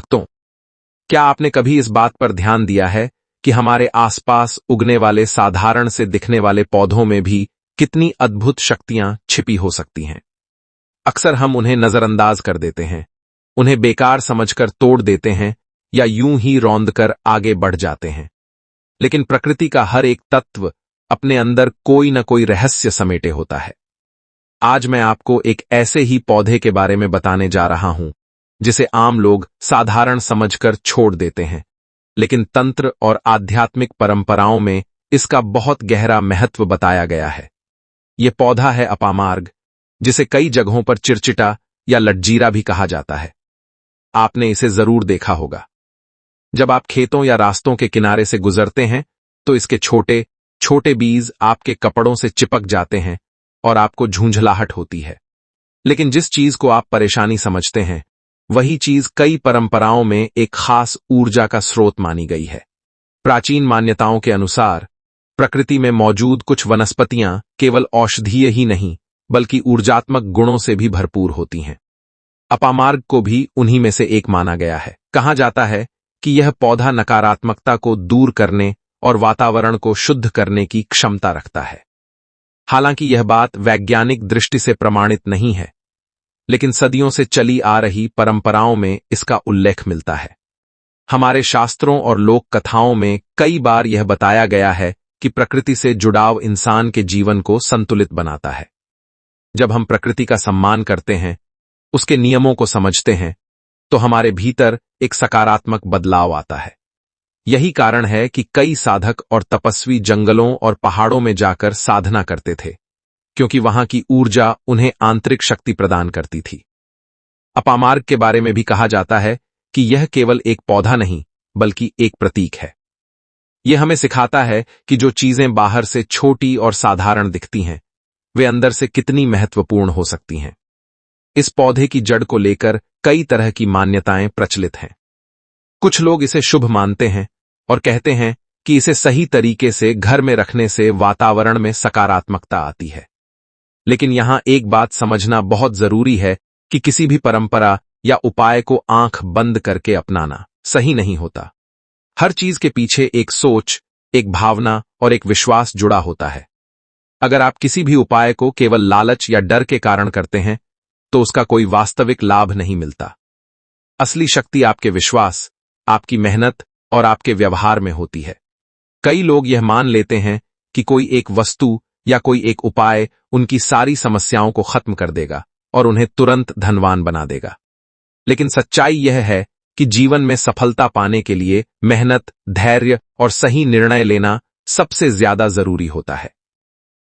भक्तों, क्या आपने कभी इस बात पर ध्यान दिया है कि हमारे आसपास उगने वाले साधारण से दिखने वाले पौधों में भी कितनी अद्भुत शक्तियां छिपी हो सकती हैं? अक्सर हम उन्हें नजरअंदाज कर देते हैं, उन्हें बेकार समझकर तोड़ देते हैं या यूं ही रौंदकर आगे बढ़ जाते हैं। लेकिन प्रकृति का हर एक तत्व अपने अंदर कोई न कोई रहस्य समेटे होता है। आज मैं आपको एक ऐसे ही पौधे के बारे में बताने जा रहा हूं जिसे आम लोग साधारण समझकर छोड़ देते हैं, लेकिन तंत्र और आध्यात्मिक परंपराओं में इसका बहुत गहरा महत्व बताया गया है। यह पौधा है अपामार्ग, जिसे कई जगहों पर चिरचिटा या लटजीरा भी कहा जाता है। आपने इसे जरूर देखा होगा। जब आप खेतों या रास्तों के किनारे से गुजरते हैं तो इसके छोटे छोटे बीज आपके कपड़ों से चिपक जाते हैं और आपको झूंझलाहट होती है। लेकिन जिस चीज को आप परेशानी समझते हैं, वही चीज कई परंपराओं में एक खास ऊर्जा का स्रोत मानी गई है। प्राचीन मान्यताओं के अनुसार प्रकृति में मौजूद कुछ वनस्पतियां केवल औषधीय ही नहीं बल्कि ऊर्जात्मक गुणों से भी भरपूर होती हैं। अपामार्ग को भी उन्हीं में से एक माना गया है। कहा जाता है कि यह पौधा नकारात्मकता को दूर करने और वातावरण को शुद्ध करने की क्षमता रखता है। हालांकि यह बात वैज्ञानिक दृष्टि से प्रमाणित नहीं है, लेकिन सदियों से चली आ रही परंपराओं में इसका उल्लेख मिलता है। हमारे शास्त्रों और लोक कथाओं में कई बार यह बताया गया है कि प्रकृति से जुड़ाव इंसान के जीवन को संतुलित बनाता है। जब हम प्रकृति का सम्मान करते हैं, उसके नियमों को समझते हैं, तो हमारे भीतर एक सकारात्मक बदलाव आता है। यही कारण है कि कई साधक और तपस्वी जंगलों और पहाड़ों में जाकर साधना करते थे, क्योंकि वहां की ऊर्जा उन्हें आंतरिक शक्ति प्रदान करती थी। अपामार्ग के बारे में भी कहा जाता है कि यह केवल एक पौधा नहीं बल्कि एक प्रतीक है। यह हमें सिखाता है कि जो चीजें बाहर से छोटी और साधारण दिखती हैं, वे अंदर से कितनी महत्वपूर्ण हो सकती हैं। इस पौधे की जड़ को लेकर कई तरह की मान्यताएं प्रचलित हैं। कुछ लोग इसे शुभ मानते हैं और कहते हैं कि इसे सही तरीके से घर में रखने से वातावरण में सकारात्मकता आती है। लेकिन यहां एक बात समझना बहुत जरूरी है कि किसी भी परंपरा या उपाय को आंख बंद करके अपनाना सही नहीं होता। हर चीज के पीछे एक सोच, एक भावना और एक विश्वास जुड़ा होता है। अगर आप किसी भी उपाय को केवल लालच या डर के कारण करते हैं, तो उसका कोई वास्तविक लाभ नहीं मिलता। असली शक्ति आपके विश्वास, आपकी मेहनत और आपके व्यवहार में होती है। कई लोग यह मान लेते हैं कि कोई एक वस्तु या कोई एक उपाय उनकी सारी समस्याओं को खत्म कर देगा और उन्हें तुरंत धनवान बना देगा। लेकिन सच्चाई यह है कि जीवन में सफलता पाने के लिए मेहनत, धैर्य और सही निर्णय लेना सबसे ज्यादा जरूरी होता है।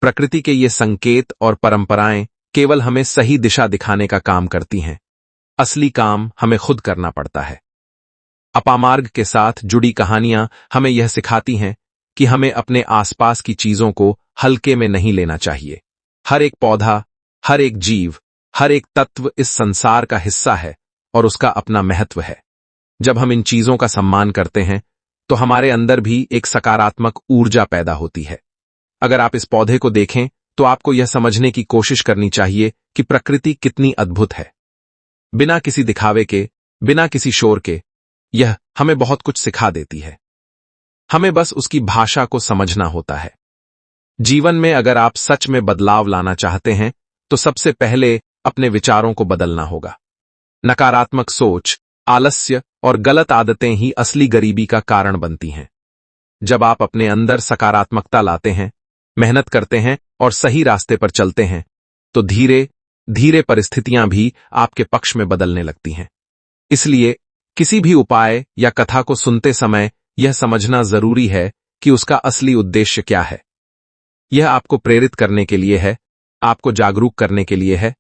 प्रकृति के ये संकेत और परंपराएं केवल हमें सही दिशा दिखाने का काम करती हैं। असली काम हमें खुद करना पड़ता है। अपामार्ग के साथ जुड़ी कहानियां हमें यह सिखाती हैं कि हमें अपने आसपास की चीजों को हल्के में नहीं लेना चाहिए। हर एक पौधा, हर एक जीव, हर एक तत्व इस संसार का हिस्सा है और उसका अपना महत्व है। जब हम इन चीजों का सम्मान करते हैं, तो हमारे अंदर भी एक सकारात्मक ऊर्जा पैदा होती है। अगर आप इस पौधे को देखें, तो आपको यह समझने की कोशिश करनी चाहिए कि प्रकृति कितनी अद्भुत है। बिना किसी दिखावे के, बिना किसी शोर के, यह हमें बहुत कुछ सिखा देती है। हमें बस उसकी भाषा को समझना होता है। जीवन में अगर आप सच में बदलाव लाना चाहते हैं, तो सबसे पहले अपने विचारों को बदलना होगा। नकारात्मक सोच, आलस्य और गलत आदतें ही असली गरीबी का कारण बनती हैं। जब आप अपने अंदर सकारात्मकता लाते हैं, मेहनत करते हैं और सही रास्ते पर चलते हैं, तो धीरे धीरे परिस्थितियां भी आपके पक्ष में बदलने लगती हैं। इसलिए किसी भी उपाय या कथा को सुनते समय यह समझना जरूरी है कि उसका असली उद्देश्य क्या है। यह आपको प्रेरित करने के लिए है, आपको जागरूक करने के लिए है,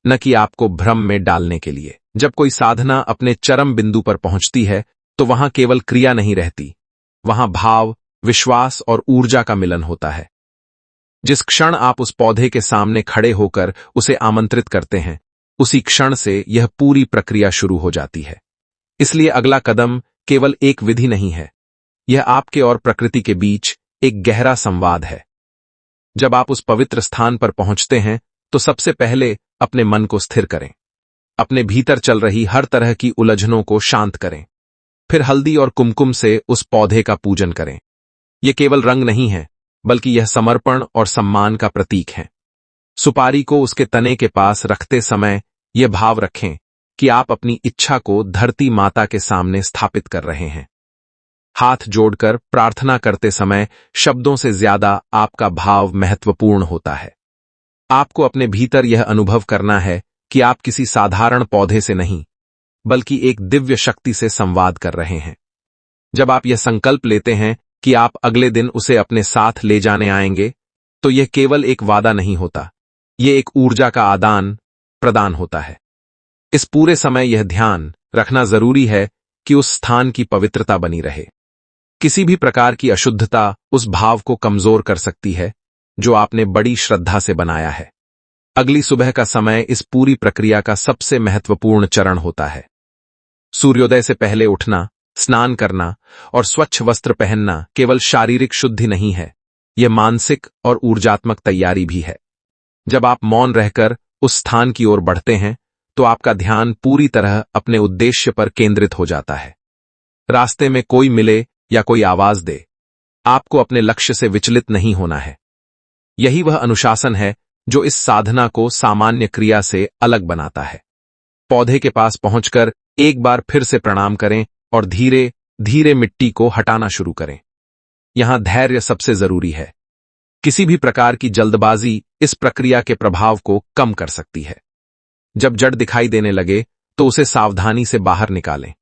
न कि आपको भ्रम में डालने के लिए। जब कोई साधना अपने चरम बिंदु पर पहुंचती है, तो वहां केवल क्रिया नहीं रहती, वहां भाव, विश्वास और ऊर्जा का मिलन होता है। जिस क्षण आप उस पौधे के सामने खड़े होकर उसे आमंत्रित करते हैं, उसी क्षण से यह पूरी प्रक्रिया शुरू हो जाती है। इसलिए अगला कदम केवल एक विधि नहीं है, यह आपके और प्रकृति के बीच एक गहरा संवाद है। जब आप उस पवित्र स्थान पर पहुंचते हैं, तो सबसे पहले अपने मन को स्थिर करें। अपने भीतर चल रही हर तरह की उलझनों को शांत करें। फिर हल्दी और कुमकुम से उस पौधे का पूजन करें। यह केवल रंग नहीं है, बल्कि यह समर्पण और सम्मान का प्रतीक है। सुपारी को उसके तने के पास रखते समय यह भाव रखें कि आप अपनी इच्छा को धरती माता के सामने स्थापित कर रहे हैं। हाथ जोड़कर प्रार्थना करते समय शब्दों से ज्यादा आपका भाव महत्वपूर्ण होता है। आपको अपने भीतर यह अनुभव करना है कि आप किसी साधारण पौधे से नहीं, बल्कि एक दिव्य शक्ति से संवाद कर रहे हैं। जब आप यह संकल्प लेते हैं कि आप अगले दिन उसे अपने साथ ले जाने आएंगे, तो यह केवल एक वादा नहीं होता, यह एक ऊर्जा का आदान प्रदान होता है। इस पूरे समय यह ध्यान रखना जरूरी है कि उस स्थान की पवित्रता बनी रहे। किसी भी प्रकार की अशुद्धता उस भाव को कमजोर कर सकती है जो आपने बड़ी श्रद्धा से बनाया है। अगली सुबह का समय इस पूरी प्रक्रिया का सबसे महत्वपूर्ण चरण होता है। सूर्योदय से पहले उठना, स्नान करना और स्वच्छ वस्त्र पहनना केवल शारीरिक शुद्धि नहीं है, यह मानसिक और ऊर्जात्मक तैयारी भी है। जब आप मौन रहकर उस स्थान की ओर बढ़ते हैं, तो आपका ध्यान पूरी तरह अपने उद्देश्य पर केंद्रित हो जाता है। रास्ते में कोई मिले या कोई आवाज दे, आपको अपने लक्ष्य से विचलित नहीं होना है। यही वह अनुशासन है जो इस साधना को सामान्य क्रिया से अलग बनाता है। पौधे के पास पहुंचकर एक बार फिर से प्रणाम करें और धीरे धीरे मिट्टी को हटाना शुरू करें। यहां धैर्य सबसे जरूरी है। किसी भी प्रकार की जल्दबाजी इस प्रक्रिया के प्रभाव को कम कर सकती है। जब जड़ दिखाई देने लगे तो उसे सावधानी से बाहर निकालें।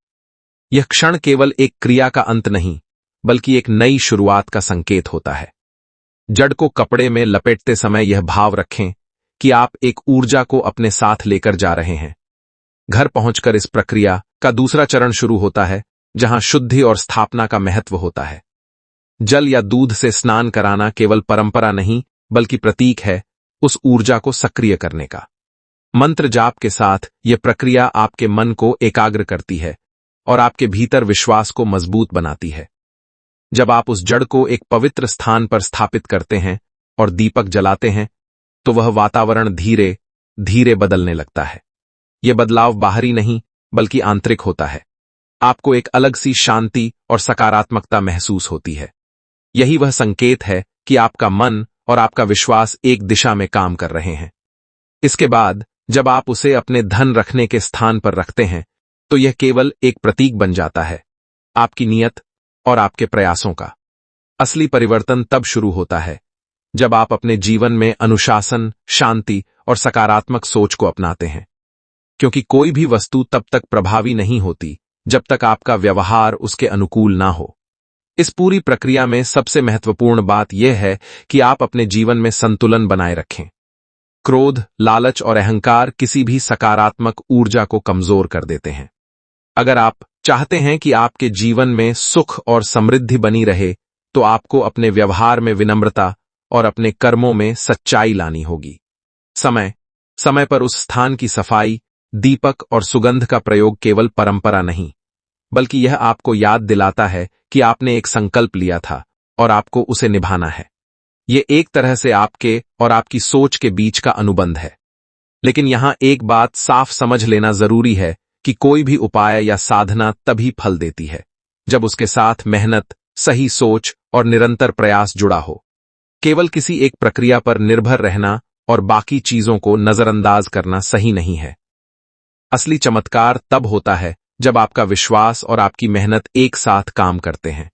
यह क्षण केवल एक क्रिया का अंत नहीं, बल्कि एक नई शुरुआत का संकेत होता है। जड़ को कपड़े में लपेटते समय यह भाव रखें कि आप एक ऊर्जा को अपने साथ लेकर जा रहे हैं। घर पहुंचकर इस प्रक्रिया का दूसरा चरण शुरू होता है, जहां शुद्धि और स्थापना का महत्व होता है। जल या दूध से स्नान कराना केवल परंपरा नहीं, बल्कि प्रतीक है उस ऊर्जा को सक्रिय करने का। मंत्र जाप के साथ यह प्रक्रिया आपके मन को एकाग्र करती है और आपके भीतर विश्वास को मजबूत बनाती है। जब आप उस जड़ को एक पवित्र स्थान पर स्थापित करते हैं और दीपक जलाते हैं, तो वह वातावरण धीरे धीरे बदलने लगता है। यह बदलाव बाहरी नहीं, बल्कि आंतरिक होता है। आपको एक अलग सी शांति और सकारात्मकता महसूस होती है। यही वह संकेत है कि आपका मन और आपका विश्वास एक दिशा में काम कर रहे हैं। इसके बाद जब आप उसे अपने धन रखने के स्थान पर रखते हैं, तो यह केवल एक प्रतीक बन जाता है, आपकी नीयत और आपके प्रयासों का। असली परिवर्तन तब शुरू होता है जब आप अपने जीवन में अनुशासन, शांति और सकारात्मक सोच को अपनाते हैं। क्योंकि कोई भी वस्तु तब तक प्रभावी नहीं होती जब तक आपका व्यवहार उसके अनुकूल ना हो। इस पूरी प्रक्रिया में सबसे महत्वपूर्ण बात यह है कि आप अपने जीवन में संतुलन बनाए रखें। क्रोध, लालच और अहंकार किसी भी सकारात्मक ऊर्जा को कमजोर कर देते हैं। अगर आप चाहते हैं कि आपके जीवन में सुख और समृद्धि बनी रहे, तो आपको अपने व्यवहार में विनम्रता और अपने कर्मों में सच्चाई लानी होगी। समय समय पर उस स्थान की सफाई, दीपक और सुगंध का प्रयोग केवल परंपरा नहीं, बल्कि यह आपको याद दिलाता है कि आपने एक संकल्प लिया था और आपको उसे निभाना है। यह एक तरह से आपके और आपकी सोच के बीच का अनुबंध है। लेकिन यहां एक बात साफ समझ लेना जरूरी है कि कोई भी उपाय या साधना तभी फल देती है जब उसके साथ मेहनत, सही सोच और निरंतर प्रयास जुड़ा हो। केवल किसी एक प्रक्रिया पर निर्भर रहना और बाकी चीजों को नजरअंदाज करना सही नहीं है। असली चमत्कार तब होता है जब आपका विश्वास और आपकी मेहनत एक साथ काम करते हैं।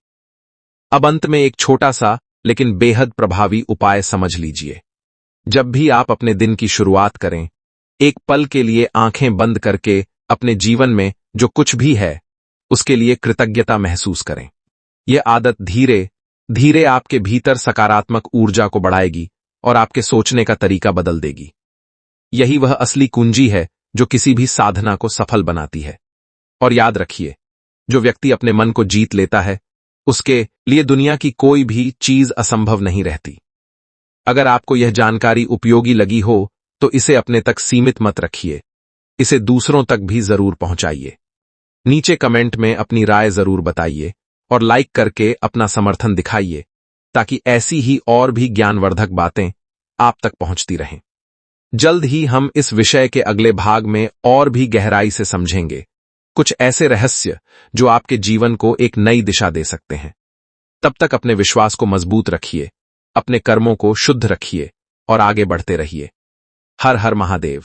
अब अंत में एक छोटा सा लेकिन बेहद प्रभावी उपाय समझ लीजिए। जब भी आप अपने दिन की शुरुआत करें, एक पल के लिए आंखें बंद करके अपने जीवन में जो कुछ भी है उसके लिए कृतज्ञता महसूस करें। यह आदत धीरे धीरे आपके भीतर सकारात्मक ऊर्जा को बढ़ाएगी और आपके सोचने का तरीका बदल देगी। यही वह असली कुंजी है जो किसी भी साधना को सफल बनाती है। और याद रखिए, जो व्यक्ति अपने मन को जीत लेता है, उसके लिए दुनिया की कोई भी चीज असंभव नहीं रहती। अगर आपको यह जानकारी उपयोगी लगी हो तो इसे अपने तक सीमित मत रखिए, इसे दूसरों तक भी जरूर पहुंचाइए। नीचे कमेंट में अपनी राय जरूर बताइए और लाइक करके अपना समर्थन दिखाइए, ताकि ऐसी ही और भी ज्ञानवर्धक बातें आप तक पहुंचती रहें। जल्द ही हम इस विषय के अगले भाग में और भी गहराई से समझेंगे कुछ ऐसे रहस्य जो आपके जीवन को एक नई दिशा दे सकते हैं। तब तक अपने विश्वास को मजबूत रखिए, अपने कर्मों को शुद्ध रखिए और आगे बढ़ते रहिए। हर हर महादेव।